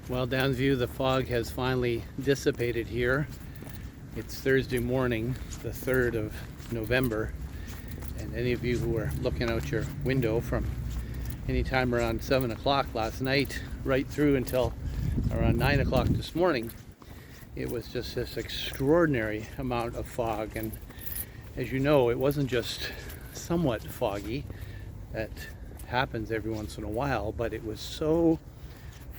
Well, Downsview, the fog has finally dissipated here. It's Thursday morning, the 3rd of November, and any of you who are looking out your window from any time around 7 o'clock last night right through until around 9 o'clock this morning, it was just this extraordinary amount of fog. And as you know, it wasn't just somewhat foggy. That happens every once in a while, but it was so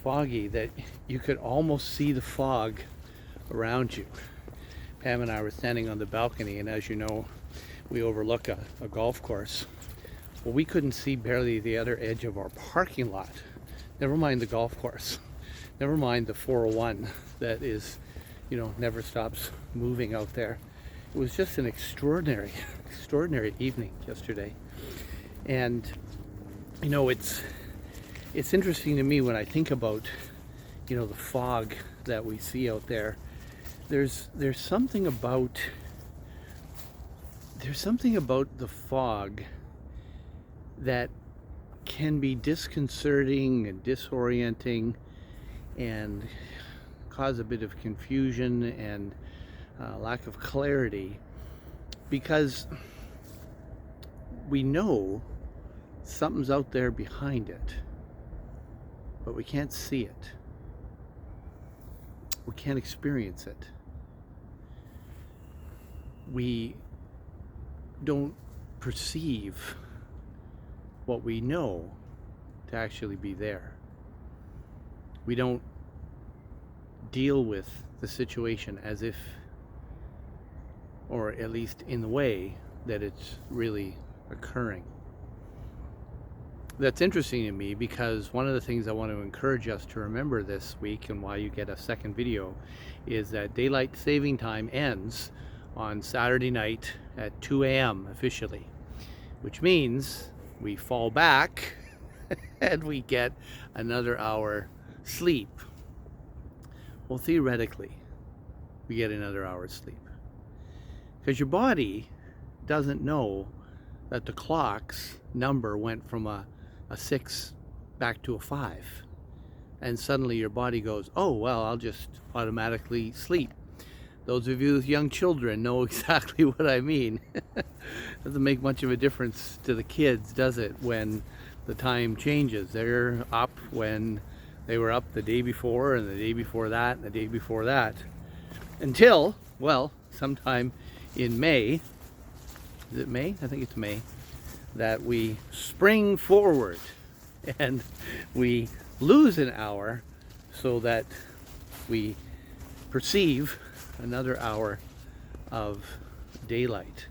foggy that you could almost see the fog around you. Pam and I were standing on the balcony, and as you know, we overlook a golf course. Well, we couldn't see barely the other edge of our parking lot. Never mind the golf course. Never mind the 401 that is, never stops moving out there. It was just an extraordinary evening yesterday. And, it's interesting to me when I think about, the fog that we see out there. There's something about the fog that can be disconcerting and disorienting and cause a bit of confusion and lack of clarity, because we know something's out there behind it, but we can't see it. We can't experience it. We don't perceive what we know to actually be there. We don't deal with the situation as if, or at least in the way that it's really occurring. That's interesting to me, because one of the things I want to encourage us to remember this week, and why you get a second video, is that daylight saving time ends on Saturday night at 2 a.m. officially, which means we fall back and we get another hour sleep. Well, theoretically, we get another hour's sleep, because your body doesn't know that the clock's number went from a 6 back to a 5, and suddenly your body goes, oh well, I'll just automatically sleep. Those of you with young children know exactly what I mean. Doesn't make much of a difference to the kids, does it, when the time changes? They're up when they were up the day before, and the day before that, and the day before that, until, well, sometime in May. Is it May? I think it's May, that we spring forward and we lose an hour so that we perceive another hour of daylight.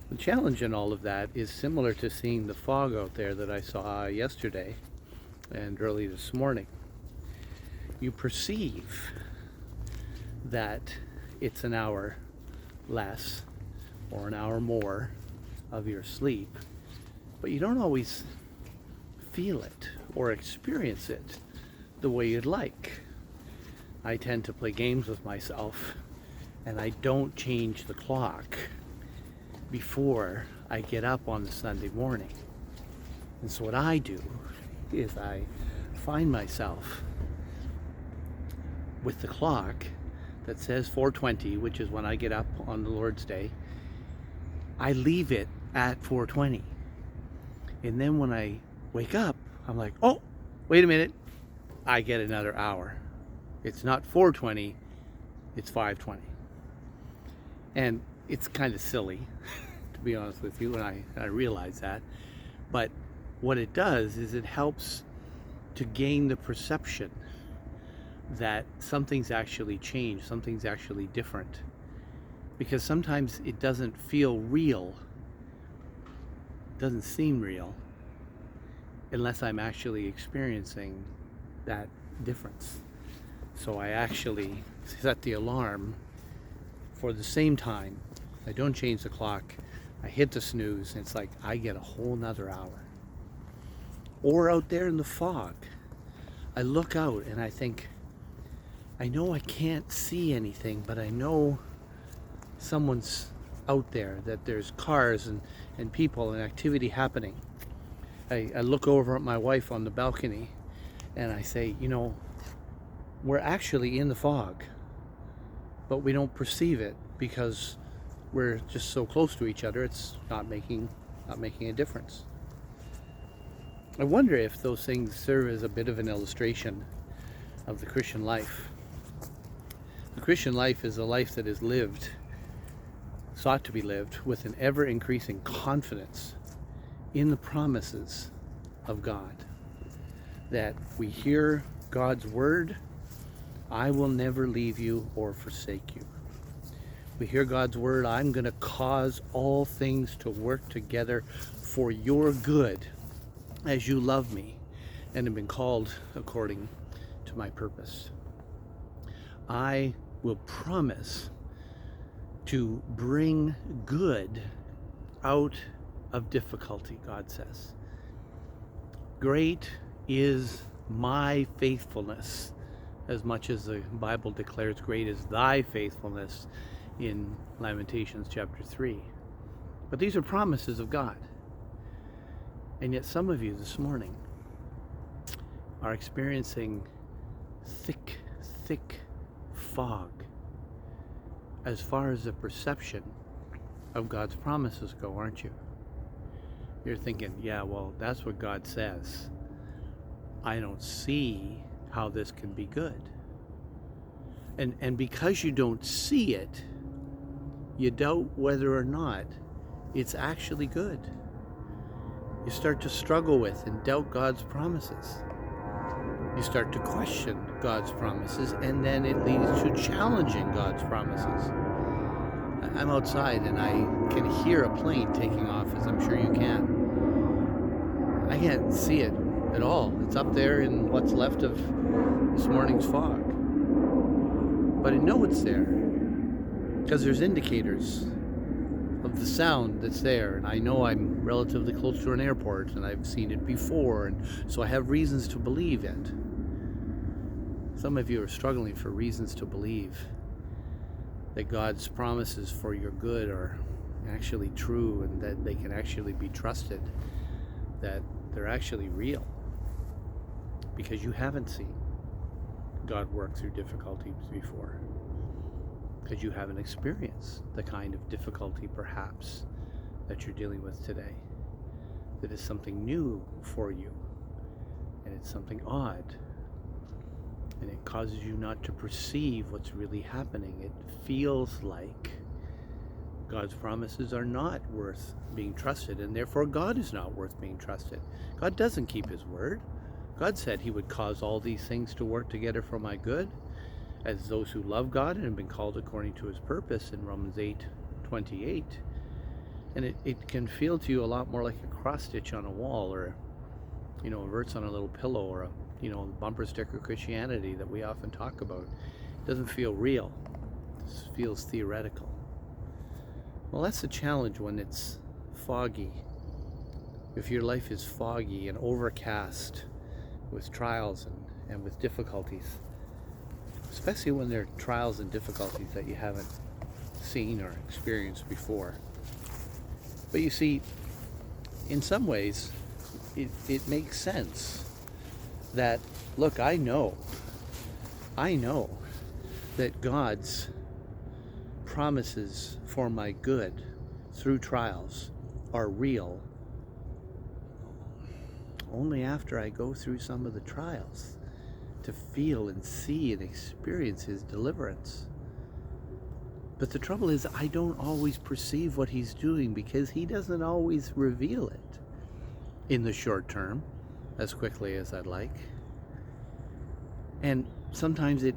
The challenge in all of that is similar to seeing the fog out there that I saw yesterday and early this morning. You perceive that it's an hour less or an hour more of your sleep, but you don't always feel it or experience it the way you'd like. I tend to play games with myself, and I don't change the clock before I get up on the Sunday morning. And so what I do is I find myself with the clock that says 4:20, which is when I get up on the Lord's Day. I leave it at 4:20, and then when I wake up, I'm like, oh, wait a minute, I get another hour. It's not 4:20, it's 5:20. And it's kind of silly, to be honest with you, and I realize that. But what it does is it helps to gain the perception that something's actually changed, something's actually different. Because sometimes it doesn't feel real, doesn't seem real, unless I'm actually experiencing that difference. So I actually set the alarm for the same time. I don't change the clock. I hit the snooze, and it's like I get a whole nother hour. Or out there in the fog, I look out and I think, I know I can't see anything, but I know someone's out there, that there's cars and people and activity happening. I look over at my wife on the balcony and I say, we're actually in the fog, but we don't perceive it because we're just so close to each other. It's not making a difference. I wonder if those things serve as a bit of an illustration of the Christian life. The Christian life is a life that is lived, sought to be lived, with an ever-increasing confidence in the promises of God. That we hear God's word, I will never leave you or forsake you. We hear God's word, I'm going to cause all things to work together for your good as you love me and have been called according to my purpose. I will promise to bring good out of difficulty, God says. Great is my faithfulness, as much as the Bible declares great is thy faithfulness in Lamentations chapter 3. But these are promises of God. And yet some of you this morning are experiencing thick fog as far as the perception of God's promises go, aren't you? You're thinking, yeah, well, that's what God says. I don't see how this can be good. And because you don't see it, you doubt whether or not it's actually good. You start to struggle with and doubt God's promises. You start to question God's promises, and then it leads to challenging God's promises. I'm outside and I can hear a plane taking off, as I'm sure you can. I can't see it at all. It's up there in what's left of this morning's fog. But I know it's there because there's indicators of the sound that's there, and I know I'm relatively close to an airport and I've seen it before, and so I have reasons to believe it. Some of you are struggling for reasons to believe that God's promises for your good are actually true and that they can actually be trusted, that they're actually real, because you haven't seen God work through difficulties before, because you haven't experienced the kind of difficulty perhaps that you're dealing with today, that is something new for you, and it's something odd, and it causes you not to perceive what's really happening. It feels like God's promises are not worth being trusted, and therefore God is not worth being trusted. God doesn't keep his word. God said he would cause all these things to work together for my good, as those who love God and have been called according to his purpose in Romans 8:28. And it can feel to you a lot more like a cross stitch on a wall, or a verse on a little pillow, or a bumper sticker Christianity that we often talk about. It doesn't feel real. It feels theoretical. Well, that's the challenge when it's foggy. If your life is foggy and overcast with trials and with difficulties, especially when there are trials and difficulties that you haven't seen or experienced before. But you see, in some ways, it makes sense that, look, I know that God's promises for my good through trials are real only after I go through some of the trials to feel and see and experience his deliverance. But the trouble is, I don't always perceive what he's doing because he doesn't always reveal it in the short term as quickly as I'd like. And sometimes it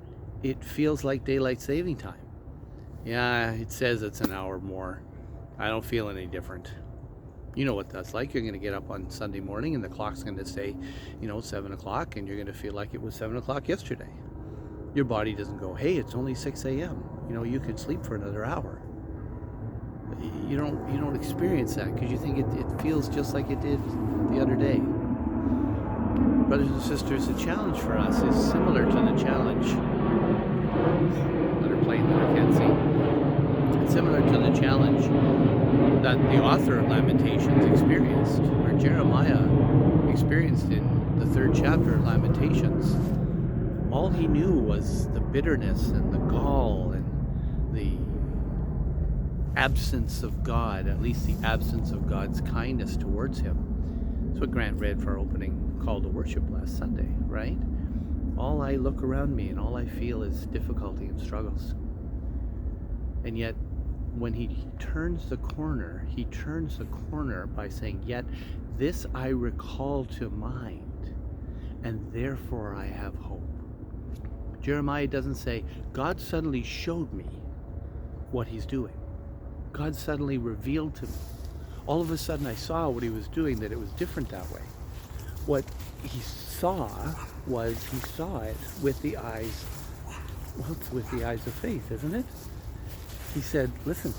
feels like daylight saving time. Yeah, it says it's an hour more. I don't feel any different. You know what that's like. You're going to get up on Sunday morning and the clock's going to say, 7 o'clock, and you're going to feel like it was 7 o'clock yesterday. Your body doesn't go, hey, it's only 6 a.m. You could sleep for another hour. You don't experience that because you think it feels just like it did the other day. Brothers and sisters, the challenge for us is similar to the challenge, another plane that I can't see. It's similar to the challenge that the author of Lamentations experienced, or Jeremiah experienced in the 3rd chapter of Lamentations. All all he knew was the bitterness and the gall and the absence of God, at least the absence of God's kindness towards him. That's what Grant read for our opening call to worship last Sunday, right? All I look around me and all I feel is difficulty and struggles. And yet, when he turns the corner by saying, yet this I recall to mind, and therefore I have hope. Jeremiah doesn't say, God suddenly showed me what he's doing. God suddenly revealed to me. All of a sudden I saw what he was doing, that it was different that way. What he saw it with the eyes, well, it's with the eyes of faith, isn't it? He said, listen,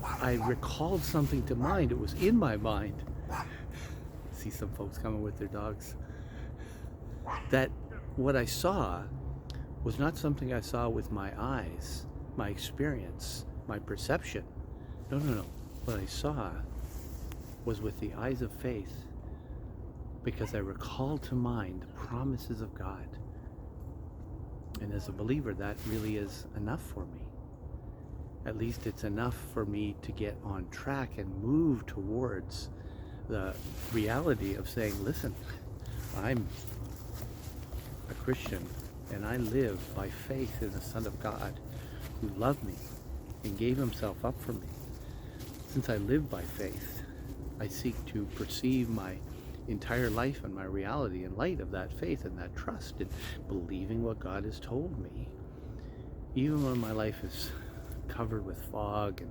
I recalled something to mind. It was in my mind. See some folks coming with their dogs. That what I saw was not something I saw with my eyes, my experience, my perception. No. What I saw was with the eyes of faith, because I recalled to mind the promises of God. And as a believer, that really is enough for me. At least it's enough for me to get on track and move towards the reality of saying, listen, I'm a Christian and I live by faith in the Son of God who loved me and gave himself up for me. Since I live by faith, I seek to perceive my entire life and my reality in light of that faith and that trust and believing what God has told me. Even when my life is covered with fog and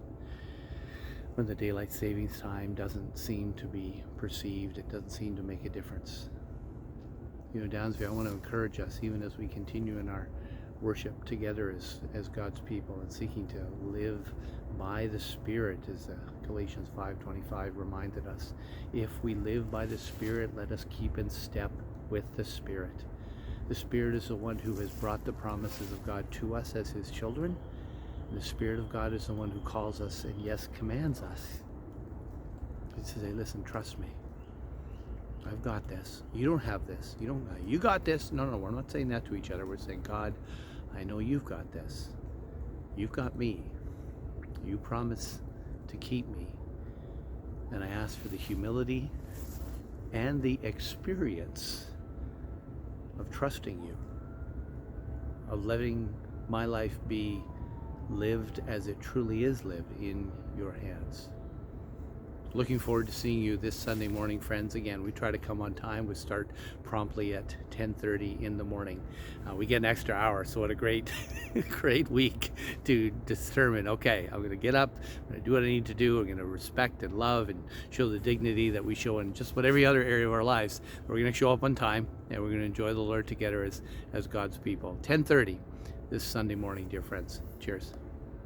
when the daylight savings time doesn't seem to be perceived, it doesn't seem to make a difference. You know, Downsview, I want to encourage us, even as we continue in our worship together as God's people and seeking to live by the Spirit, as Galatians 5:25 reminded us. If we live by the Spirit, let us keep in step with the Spirit. The Spirit is the one who has brought the promises of God to us as his children. And the Spirit of God is the one who calls us and, yes, commands us. It's to say, listen, trust me. I've got this. You don't have this. You got this. No, we're not saying that to each other. We're saying, God, I know you've got this. You've got me. You promise to keep me. And I ask for the humility and the experience of trusting you, of letting my life be lived as it truly is lived in your hands. Looking forward to seeing you this Sunday morning, friends. Again, we try to come on time. We start promptly at 10:30 in the morning. We get an extra hour, so what a great great week to determine, okay, I'm going to get up, I'm going to do what I need to do, I'm going to respect and love and show the dignity that we show in just about every other area of our lives. We're going to show up on time, and we're going to enjoy the Lord together as God's people. 10:30 this Sunday morning, dear friends. Cheers.